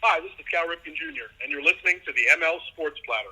Hi, this is Cal Ripken Jr., and you're listening to the ML Sports Platter.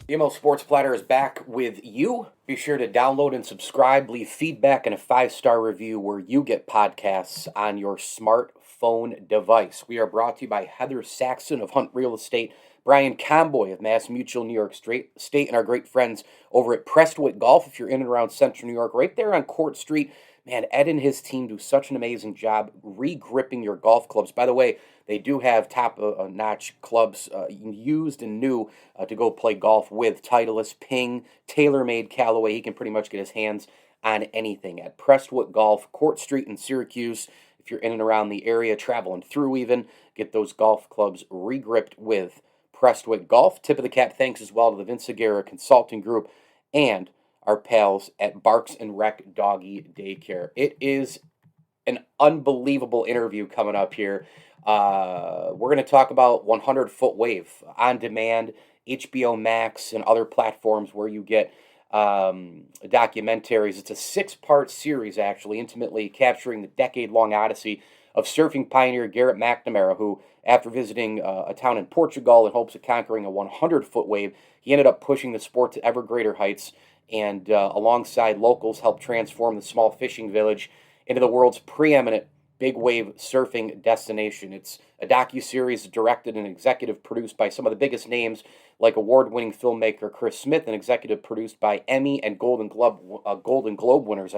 The ML Sports Platter is back with you. Be sure to download and subscribe, leave feedback, and a 5-star review where you get podcasts on your smartphone device. We are brought to you by Heather Saxon of Hunt Real Estate, Brian Comboy of Mass Mutual New York State, and our great friends over at Prestwick Golf. If you're in and around Central New York, right there on Court Street, man, Ed and his team do such an amazing job re-gripping your golf clubs. By the way, they do have top-notch clubs used and new to go play golf with. Titleist, Ping, TaylorMade, Callaway. He can pretty much get his hands on anything at Prestwick Golf, Court Street in Syracuse. If you're in and around the area, traveling through even, get those golf clubs re-gripped with Prestwick Golf. Tip of the cap thanks as well to the Vince Aguirre Consulting Group and our pals at Barks and Rec Doggy Daycare. It is an unbelievable interview coming up here. We're going to talk about 100-Foot Wave on demand, HBO Max, and other platforms where you get documentaries. It's a 6-part series, actually, intimately capturing the decade-long odyssey of surfing pioneer Garrett McNamara, who, after visiting a town in Portugal in hopes of conquering a 100-foot wave, he ended up pushing the sport to ever greater heights, and alongside locals helped transform the small fishing village into the world's preeminent big wave surfing destination. It's a docuseries directed and executive produced by some of the biggest names like award-winning filmmaker Chris Smith, and executive produced by Emmy and Golden Globe winners,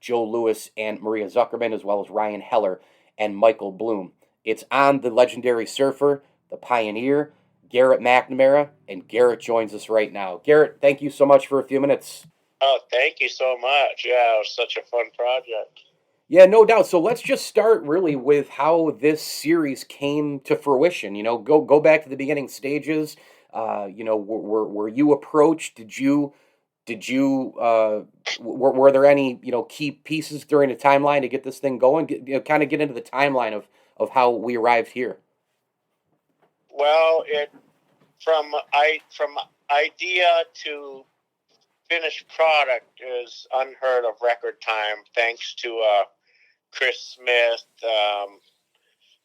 Joe Lewis and Maria Zuckerman, as well as Ryan Heller and Michael Bloom. It's on the legendary surfer, the pioneer, Garrett McNamara, and Garrett joins us right now. Garrett, thank you so much for a few minutes. Oh, thank you so much. Yeah, it was such a fun project. Yeah, no doubt. So let's just start really with how this series came to fruition. Go back to the beginning stages. Were you approached? Were there any key pieces during the timeline to get this thing going? Kind of get into the timeline of how we arrived here. Well, from idea to finished product is unheard of record time, thanks to Chris Smith,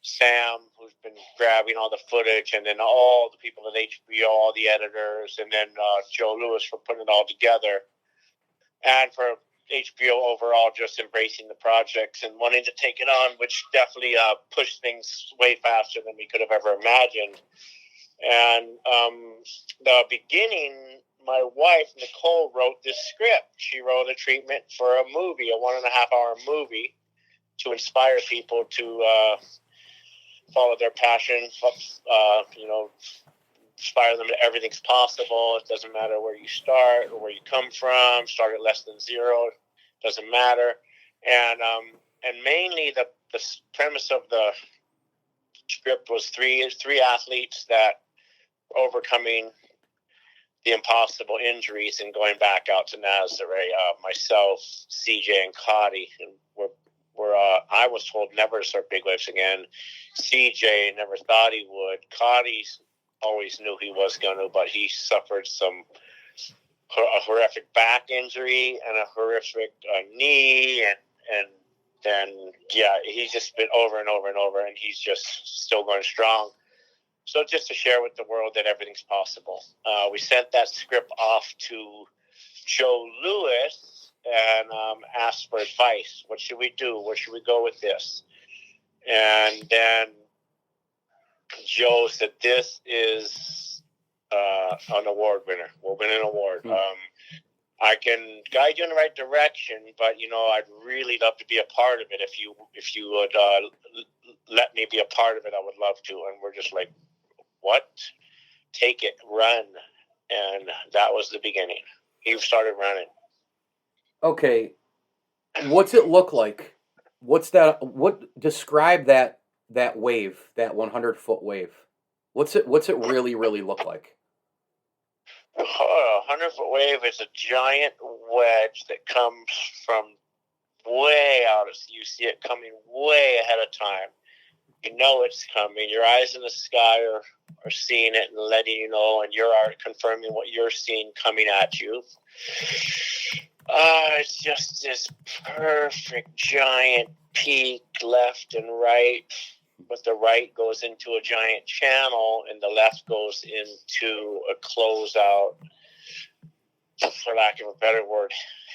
Sam, who's been grabbing all the footage, and then all the people at HBO, all the editors, and then Joe Lewis for putting it all together, and for HBO overall just embracing the projects and wanting to take it on, which definitely pushed things way faster than we could have ever imagined. And the beginning, my wife, Nicole, wrote this script. She wrote a treatment for a movie, a 1.5-hour movie, to inspire people to follow their passion, inspire them that everything's possible. It doesn't matter where you start or where you come from. Start at less than zero. Doesn't matter. And mainly the premise of the script was three athletes that were overcoming the impossible injuries and going back out to Nazaré. Myself, CJ, and Cotty, and I was told never to surf big waves again. CJ never thought he would. Cotty always knew he was going to, but he suffered a horrific back injury and a horrific knee, and then he's just been over and over and over, and he's just still going strong. So just to share with the world that everything's possible. We sent that script off to Joe Lewis and asked for advice. What should we do? Where should we go with this? And then Joe said, this is an award winner. We'll win an award. I can guide you in the right direction, but, I'd really love to be a part of it. If you would let me be a part of it, I would love to. And we're just like, what? Take it, run. And that was the beginning. He started running. Okay. What's it look like? Describe that wave, that 100-foot wave. What's it really, really look like? A 100-foot wave is a giant wedge that comes from way out. You see it coming way ahead of time. You know it's coming. Your eyes in the sky are seeing it and letting you know, and you're confirming what you're seeing coming at you. It's just this perfect giant peak left and right. But the right goes into a giant channel and the left goes into a closeout, for lack of a better word,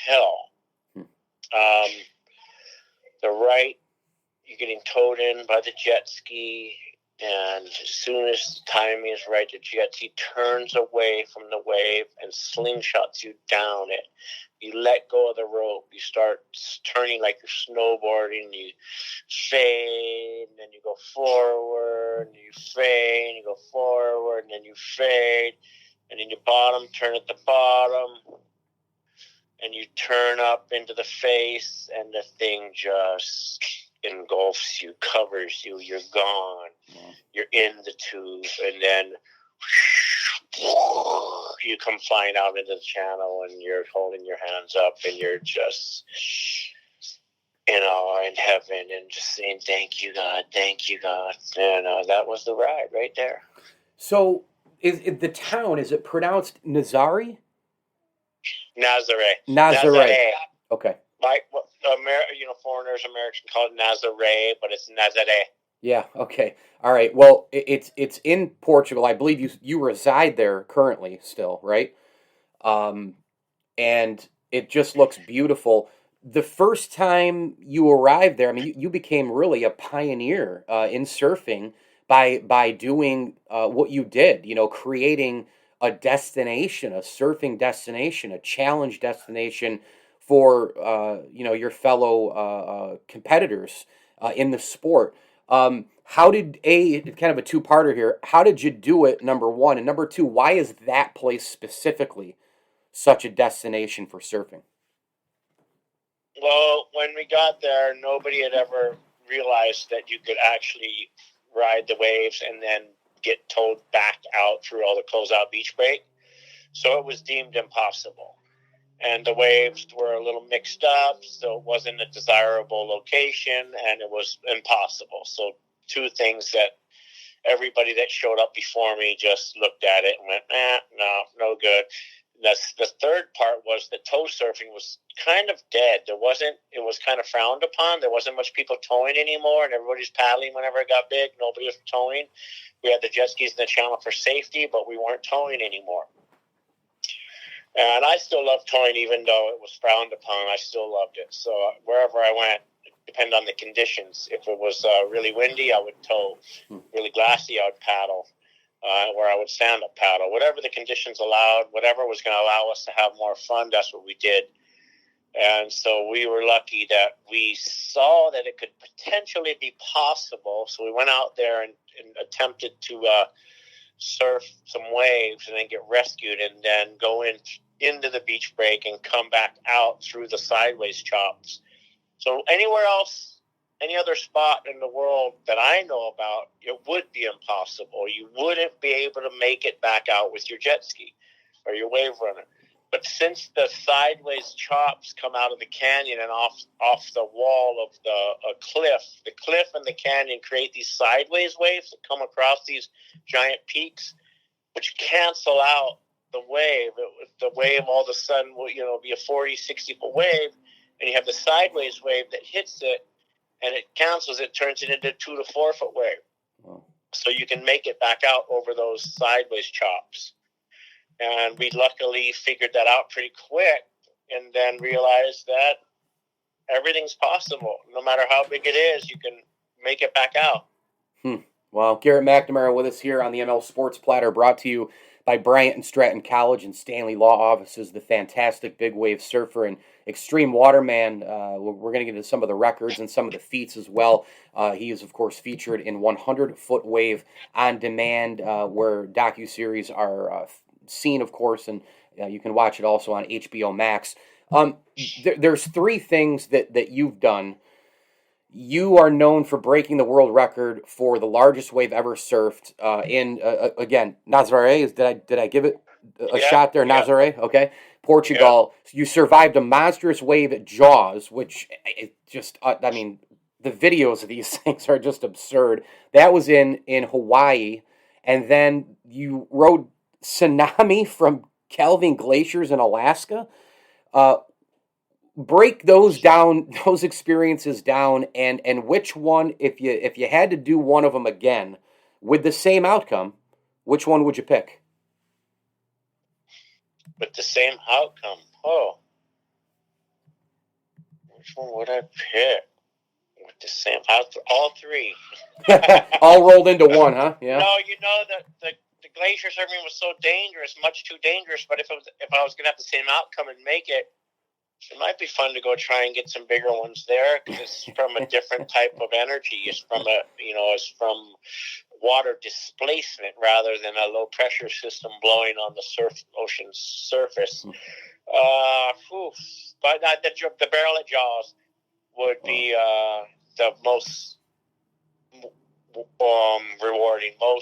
hell. The right, you're getting towed in by the jet ski, and as soon as the timing is right, the jet ski turns away from the wave and slingshots you down it. You let go of the rope. You start turning like you're snowboarding. You fade, and then you go forward, and you fade, and you go forward, and then you fade, and then you bottom, turn at the bottom, and you turn up into the face, and the thing just engulfs you, covers you. You're gone. You're in the tube, and then you come flying out into the channel, and you're holding your hands up, and you're just in heaven, and just saying, "Thank you, God, thank you, God." And that was the ride right there. So, is the town, is it pronounced Nazare? Nazare. Okay. Like foreigners, Americans call it Nazare, but it's Nazare. Yeah. Okay. All right. Well, it's in Portugal. I believe you reside there currently still, right? And it just looks beautiful. The first time you arrived there, I mean, you became really a pioneer in surfing by doing what you did. Creating a destination, a surfing destination, a challenge destination for your fellow competitors in the sport. How did kind of a two-parter here? How did you do it? Number one, and number two, why is that place specifically such a destination for surfing? Well, when we got there, nobody had ever realized that you could actually ride the waves and then get towed back out through all the closeout beach break. So it was deemed impossible. And the waves were a little mixed up, so it wasn't a desirable location, and it was impossible. So two things that everybody that showed up before me just looked at it and went, no good. The third part was that tow surfing was kind of dead. It was kind of frowned upon. There wasn't much people towing anymore, and everybody's paddling whenever it got big. Nobody was towing. We had the jet skis in the channel for safety, but we weren't towing anymore. And I still love towing, even though it was frowned upon. I still loved it. So wherever I went, depended on the conditions. If it was really windy, I would tow. Really glassy, I would paddle. Where I would stand-up paddle. Whatever the conditions allowed, whatever was going to allow us to have more fun, that's what we did. And so we were lucky that we saw that it could potentially be possible. So we went out there and attempted to surf some waves and then get rescued and then go into the beach break and come back out through the sideways chops. So anywhere else, any other spot in the world that I know about, it would be impossible. You wouldn't be able to make it back out with your jet ski or your wave runner. But since the sideways chops come out of the canyon and off the wall of the cliff and the canyon create these sideways waves that come across these giant peaks, which cancel out the wave. The wave all of a sudden will be a 40, 60-foot wave, and you have the sideways wave that hits it, and it cancels it, turns it into a 2 to 4 foot wave. Wow. So you can make it back out over those sideways chops. And we luckily figured that out pretty quick and then realized that everything's possible. No matter how big it is, you can make it back out. Well, Garrett McNamara with us here on the ML Sports Platter, brought to you by Bryant and Stratton College and Stanley Law Offices, the fantastic big wave surfer and extreme waterman. We're going to get into some of the records and some of the feats as well. He is, of course, featured in 100-Foot Wave on demand, where docuseries are seen, of course, and you can watch it also on HBO Max. There's three things that you've done. You are known for breaking the world record for the largest wave ever surfed in again, Nazaré. Did I give it a shot there? Yeah. Nazaré, okay. Portugal. Yeah. You survived a monstrous wave at Jaws, which it just I mean, the videos of these things are just absurd. That was in Hawaii, and then you rode tsunami from Kelvin glaciers in Alaska. break those down, those experiences down, and which one, if you had to do one of them again with the same outcome, which one would you pick? With the same outcome. Oh. Which one would I pick? With the same outcome. All three. All rolled into one, huh? Yeah. No, the glacier surfing was so dangerous, much too dangerous. But if I was going to have the same outcome and make it, it might be fun to go try and get some bigger ones there, because it's from a different type of energy. It's from water displacement rather than a low pressure system blowing on the ocean's surface. But the barrel at Jaws would be the most rewarding. I'll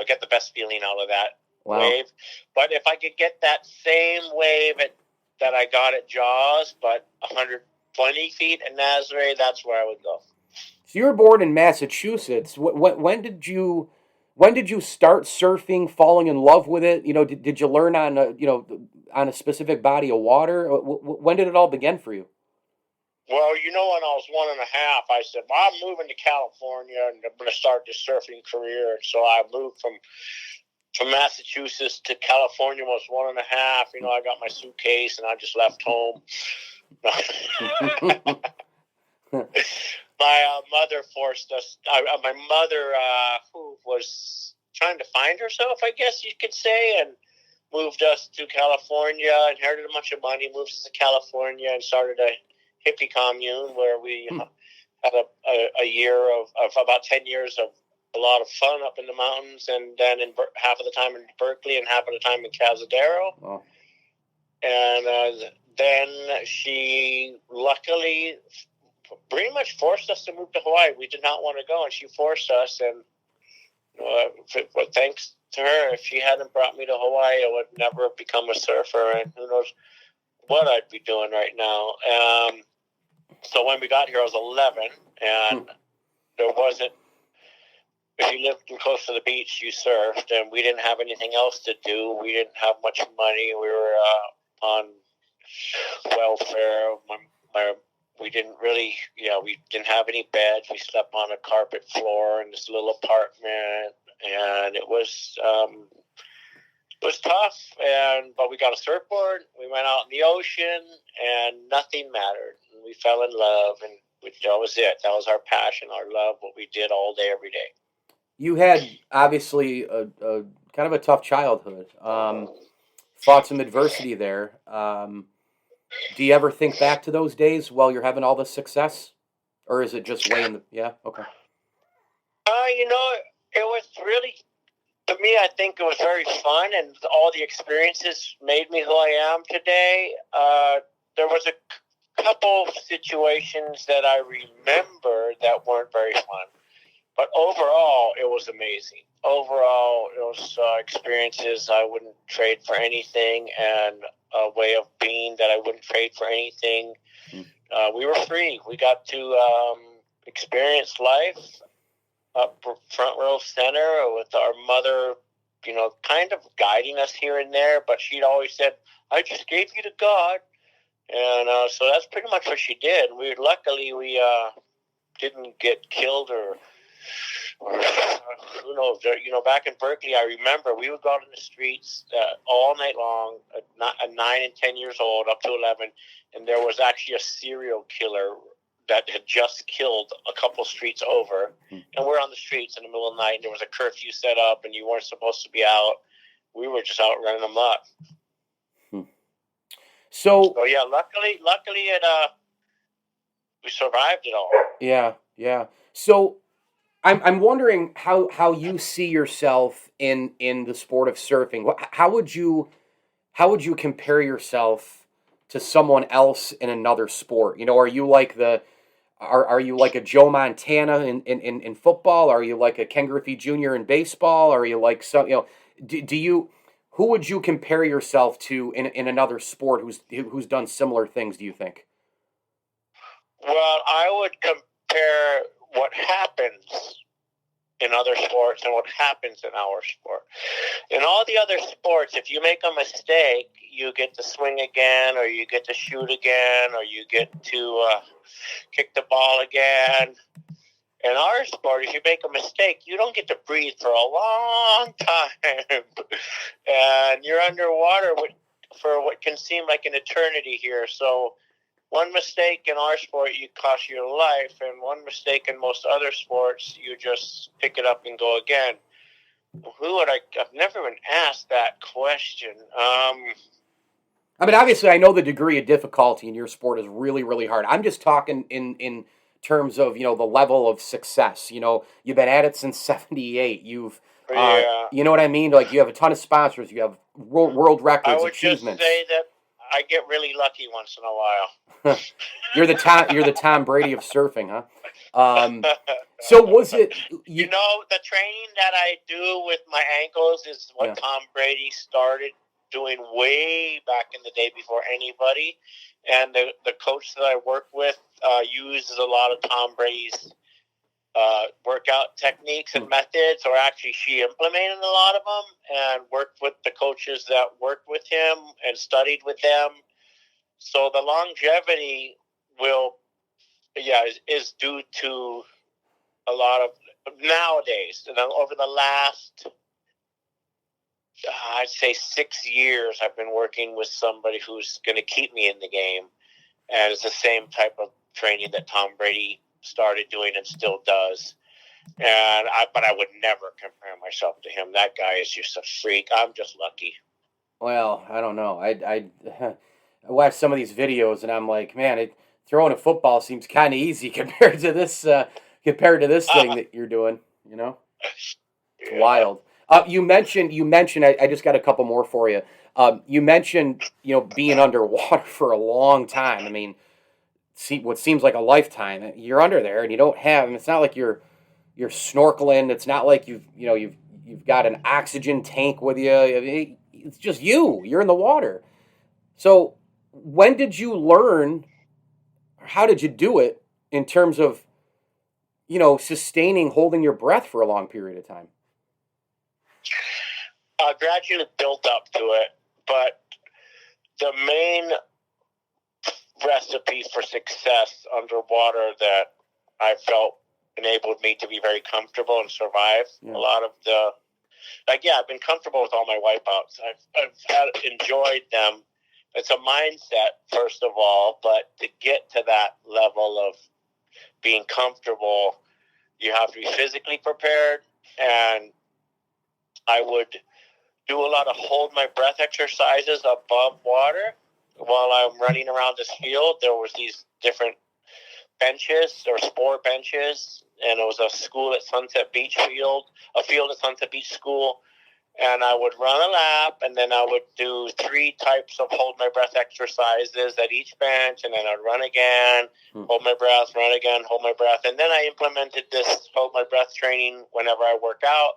get the best feeling out of that wave. But if I could get that same wave that I got at Jaws, but 120 feet at Nazare, that's where I would go. So you were born in Massachusetts. When did you start surfing? Falling in love with it? Did you learn on a specific body of water? When did it all begin for you? Well, when I was 1.5, I said, well, I'm moving to California and I'm going to start this surfing career. And so I moved from Massachusetts to California when I was 1.5. I got my suitcase and I just left home. My mother forced us. My mother, who was trying to find herself, I guess you could say, and moved us to California, inherited a bunch of money, moved us to California, and started a hippie commune where we had a year of about 10 years of a lot of fun up in the mountains, and then half of the time in Berkeley and half of the time in Cazadero. Oh. And then she luckily pretty much forced us to move to Hawaii. We did not want to go, and she forced us. And thanks to her, if she hadn't brought me to Hawaii, I would never have become a surfer, and who knows what I'd be doing right now. So when we got here, I was 11, and there wasn't. If you lived close to the beach, you surfed, and we didn't have anything else to do. We didn't have much money. We were on welfare. We didn't really, we didn't have any beds. We slept on a carpet floor in this little apartment, and it was tough. But we got a surfboard. We went out in the ocean, and nothing mattered. And we fell in love, and that was it. That was our passion, our love, what we did all day, every day. You had obviously a kind of a tough childhood. Fought some adversity there. Do you ever think back to those days while you're having all this success, or is it just way in the? Yeah, okay. It was really, to me, I think it was very fun, and all the experiences made me who I am today. There was a couple situations that I remember that weren't very fun. But overall, it was amazing. Overall, it was experiences I wouldn't trade for anything, and a way of being that I wouldn't trade for anything. We were free. We got to experience life up front row center with our mother, kind of guiding us here and there. But she'd always said, I just gave you to God. And so that's pretty much what she did. Luckily, we didn't get killed or who knows. Back in Berkeley, I remember we would go out in the streets all night long, at 9 and 10 years old, up to 11, and there was actually a serial killer that had just killed a couple streets over, and we're on the streets in the middle of the night, and there was a curfew set up, and you weren't supposed to be out. We were just out running amok. So yeah, luckily it we survived it all. Yeah. So I'm wondering how you see yourself in the sport of surfing. How would you compare yourself to someone else in another sport? Are you like are you like a Joe Montana in football? Are you like a Ken Griffey Jr. in baseball? Are you like who would you compare yourself to in another sport who's done similar things, do you think? Well, I would compare what happens in other sports and what happens in our sport. In all the other sports, if you make a mistake, you get to swing again, or you get to shoot again, or you get to kick the ball again. In our sport, if you make a mistake, you don't get to breathe for a long time. And you're underwater for what can seem like an eternity here. So one mistake in our sport, you cost your life, and one mistake in most other sports, you just pick it up and go again. I've never been asked that question. I mean, obviously, I know the degree of difficulty in your sport is really, really hard. I'm just talking in terms of, the level of success. You've been at it since '78. You've, you know what I mean? Like, you have a ton of sponsors. You have world records, I would achievements. just say that I get really lucky once in a while. You're the Tom Brady of surfing, huh? So was it? The training that I do with my ankles is what Tom Brady started doing way back in the day before anybody. And the coach that I work with uses a lot of Tom Brady's workout techniques and methods, or actually she implemented a lot of them and worked with the coaches that worked with him and studied with them. So the longevity is due to a lot of nowadays. And over the last, I'd say 6 years, I've been working with somebody who's going to keep me in the game. And it's the same type of training that Tom Brady started doing and still does. But I would never compare myself to him. That guy is just a freak. I'm just lucky. Well, I don't know. I watch some of these videos and I'm like, man, throwing a football seems kind of easy compared to this thing that you're doing. It's wild. You mentioned. I just got a couple more for you. You mentioned, being underwater for a long time. I mean, what seems like a lifetime. You're under there, and you don't have. And it's not like you're snorkeling. It's not like you've got an oxygen tank with you. I mean, it's just you. You're in the water. So when did you learn? How did you do it in terms of, holding your breath for a long period of time? Gradually built up to it, but the main recipe for success underwater that I felt enabled me to be very comfortable and survive a lot of I've been comfortable with all my wipeouts. I've enjoyed them. It's a mindset, first of all, but to get to that level of being comfortable, you have to be physically prepared, and I would do a lot of hold my breath exercises above water while I'm running around this field. There was these different benches. There were sport benches, and it was a field at Sunset Beach School. And I would run a lap, and then I would do 3 types of hold my breath exercises at each bench, and then I'd run again, hold my breath, run again, hold my breath. And then I implemented this hold my breath training whenever I work out.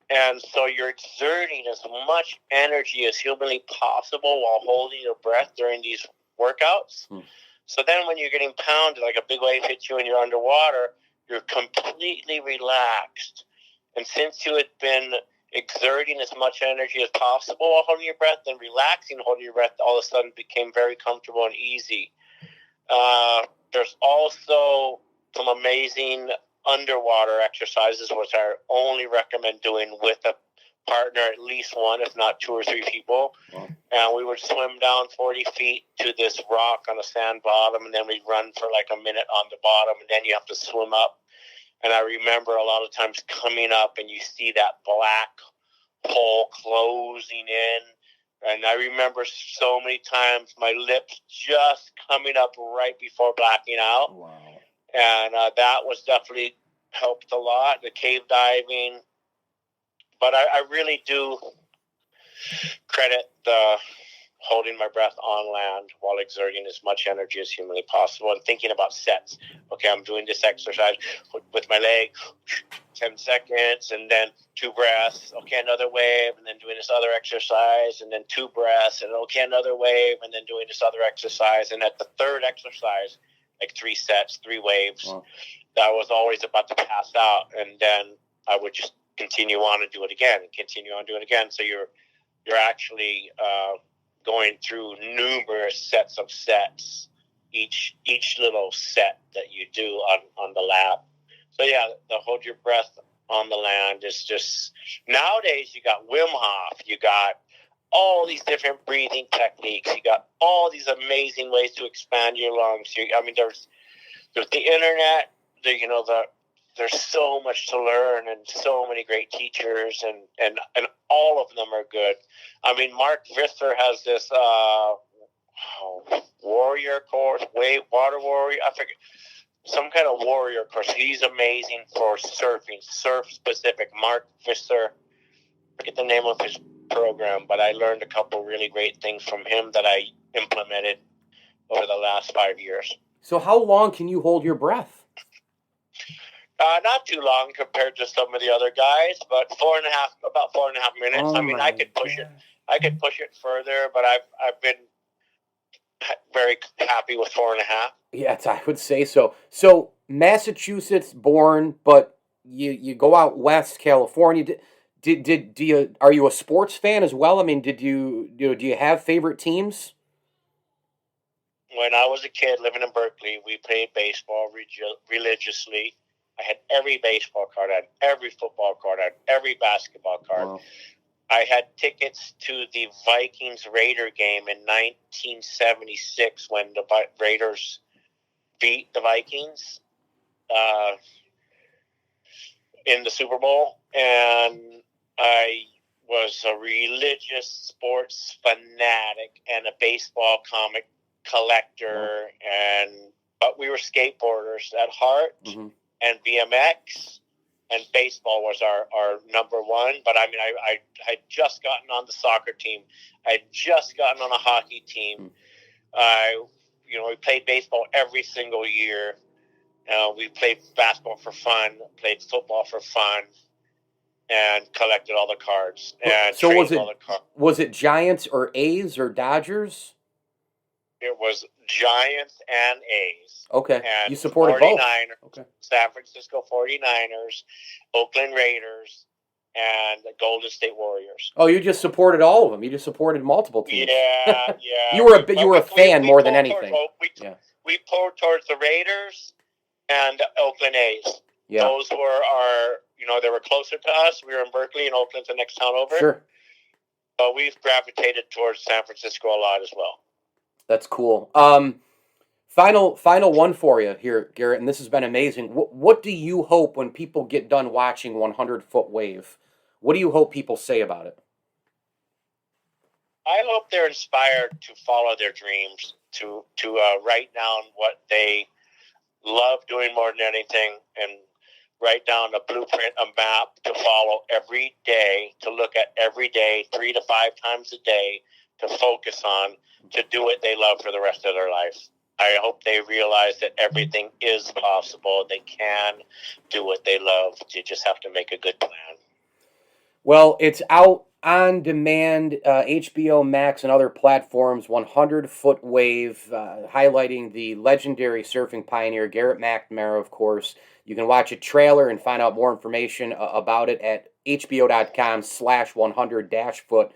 And so you're exerting as much energy as humanly possible while holding your breath during these workouts. So then when you're getting pounded, like a big wave hits you and you're underwater, you're completely relaxed. And since you had been exerting as much energy as possible while holding your breath, then relaxing, holding your breath, all of a sudden became very comfortable and easy. There's also some amazing underwater exercises, which I only recommend doing with a partner, at least one, if not 2 or 3 people. Wow. And we would swim down 40 feet to this rock on a sand bottom, and then we'd run for like a minute on the bottom, and then you have to swim up. And I remember a lot of times coming up and you see that black hole closing in. And I remember so many times my lips just coming up right before blacking out. Wow. And that was definitely helped a lot, the cave diving. But I really do credit the holding my breath on land while exerting as much energy as humanly possible and thinking about sets. Okay, I'm doing this exercise with my leg, 10 seconds, and then 2 breaths. Okay, another wave, and then doing this other exercise, and then 2 breaths, and okay, another wave, and then doing this other exercise. And at the 3rd exercise, like 3 sets, 3 waves, wow. I was always about to pass out. And then I would just continue on and do it again and continue on doing it again. So you're actually going through numerous sets of sets, each little set that you do on the lap. So yeah, the hold your breath on the land is just, nowadays you got Wim Hof, you got all these different breathing techniques, you got all these amazing ways to expand your lungs. There's the internet, there's so much to learn and so many great teachers, and all of them are good. I mean, Mark Visser has this warrior course, water warrior, I forget, some kind of warrior course. He's amazing for surfing, surf specific. Mark Visser, I forget the name of his program, but I learned a couple really great things from him that I implemented over the last 5 years. So how long can you hold your breath? Not too long compared to some of the other guys, but about 4.5 minutes. Oh, I could push it. I could push it further, but I've been very happy with 4.5. Yes, I would say so. So Massachusetts born, but you go out west, California. Are you a sports fan as well? I mean, do you have favorite teams? When I was a kid living in Berkeley, we played baseball religiously. I had every baseball card, I had every football card, I had every basketball card. Wow. I had tickets to the Vikings-Raider game in 1976 when the Raiders beat the Vikings in the Super Bowl. And I was a religious sports fanatic and a baseball comic collector. But we were skateboarders at heart. Mm-hmm. And BMX and baseball was our number one. But I mean, I had just gotten on the soccer team. I had just gotten on a hockey team. We played baseball every single year. We played basketball for fun, played football for fun, and collected all the cards. And so was it Giants or A's or Dodgers? It was Giants and A's. Okay. And you supported both. Okay. San Francisco 49ers, Oakland Raiders, and the Golden State Warriors. Oh, you just supported all of them. You just supported multiple teams. Yeah. You were a fan more than anything. We pulled towards the Raiders and Oakland A's. Yeah. Those were they were closer to us. We were in Berkeley, and Oakland's the next town over. Sure. But we've gravitated towards San Francisco a lot as well. That's cool. Final one for you here, Garrett, and this has been amazing. What do you hope when people get done watching 100-foot wave? What do you hope people say about it? I hope they're inspired to follow their dreams, to write down what they love doing more than anything, and write down a blueprint, a map to follow every day, to look at every day, 3 to 5 times a day, to focus on, to do what they love for the rest of their life. I hope they realize that everything is possible. They can do what they love. You just have to make a good plan. Well, it's out on demand, HBO Max and other platforms, 100-foot wave, highlighting the legendary surfing pioneer, Garrett McNamara, of course. You can watch a trailer and find out more information about it at hbo.com/100-foot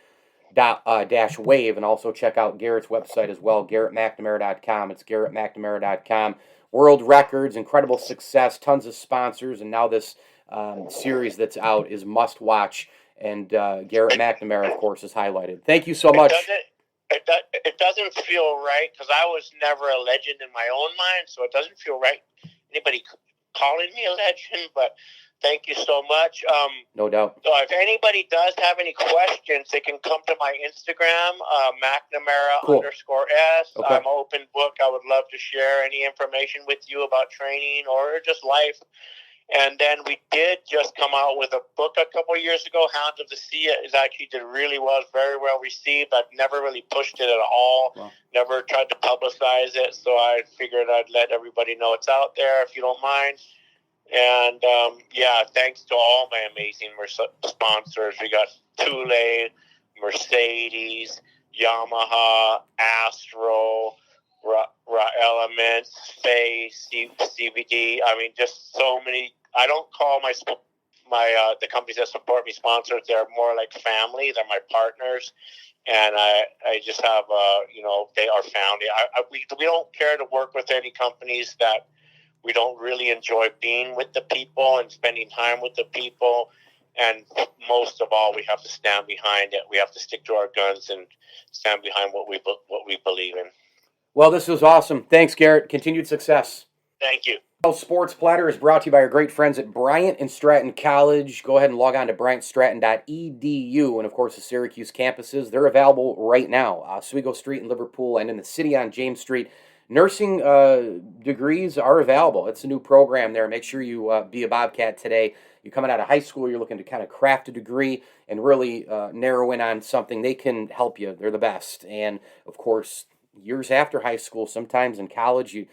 -wave, and also check out Garrett's website as well, garrettmcnamara.com. It's garrettmcnamara.com. World records, incredible success, tons of sponsors, and now this series that's out is must watch, and Garrett McNamara, of course, is highlighted. Thank you so much. It doesn't feel right, because I was never a legend in my own mind, so it doesn't feel right anybody calling me a legend, but thank you so much. No doubt. So if anybody does have any questions, they can come to my Instagram, McNamara _S. Okay. I'm open book. I would love to share any information with you about training or just life. And then we did just come out with a book a couple of years ago, Hounds of the Sea. It actually did really well, very well received. I've never really pushed it at all, never tried to publicize it. So I figured I'd let everybody know it's out there, if you don't mind. And, thanks to all my amazing sponsors. We got Thule, Mercedes, Yamaha, Astro, Raw Elements, Face, CBD. I mean, just so many. I don't call the companies that support me, sponsors, they're more like family. They're my partners. And I just have, they are family. We don't care to work with any companies that we don't really enjoy being with the people and spending time with the people. And most of all, we have to stand behind it. We have to stick to our guns and stand behind what we believe in. Well, this was awesome. Thanks, Garrett. Continued success. Thank you. Sports Platter is brought to you by our great friends at Bryant and Stratton College. Go ahead and log on to bryantstratton.edu, and of course the Syracuse campuses. They're available right now. Oswego Street in Liverpool and in the city on James Street. Nursing degrees are available. It's a new program there. Make sure you be a Bobcat today. You're coming out of high school, you're looking to kind of craft a degree and really narrow in on something. They can help you. They're the best. And of course, years after high school, sometimes in college, you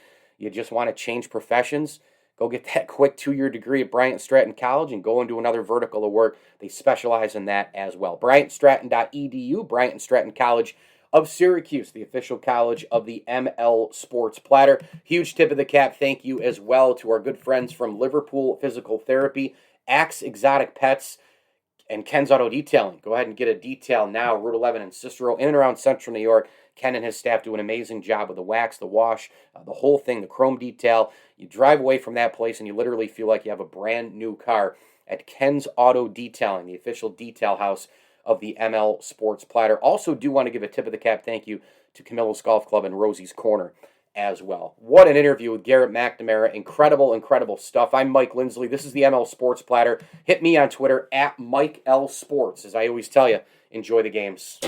just want to change professions, go get that quick 2-year degree at Bryant Stratton College and go into another vertical of work. They specialize in that as well. BryantStratton.edu, Bryant Stratton College of Syracuse, the official college of the ML Sports Platter. Huge tip of the cap thank you as well to our good friends from Liverpool Physical Therapy, Axe Exotic Pets, and Ken's Auto Detailing. Go ahead and get a detail now, Route 11 in Cicero, in and around Central New York. Ken and his staff do an amazing job with the wax, the wash, the whole thing, the chrome detail. You drive away from that place and you literally feel like you have a brand new car at Ken's Auto Detailing, the official detail house of the ML Sports Platter. Also do want to give a tip of the cap thank you to Camillus Golf Club and Rosie's Corner as well. What an interview with Garrett McNamara. Incredible, incredible stuff. I'm Mike Lindsley. This is the ML Sports Platter. Hit me on Twitter at Mike L Sports. As I always tell you, enjoy the games.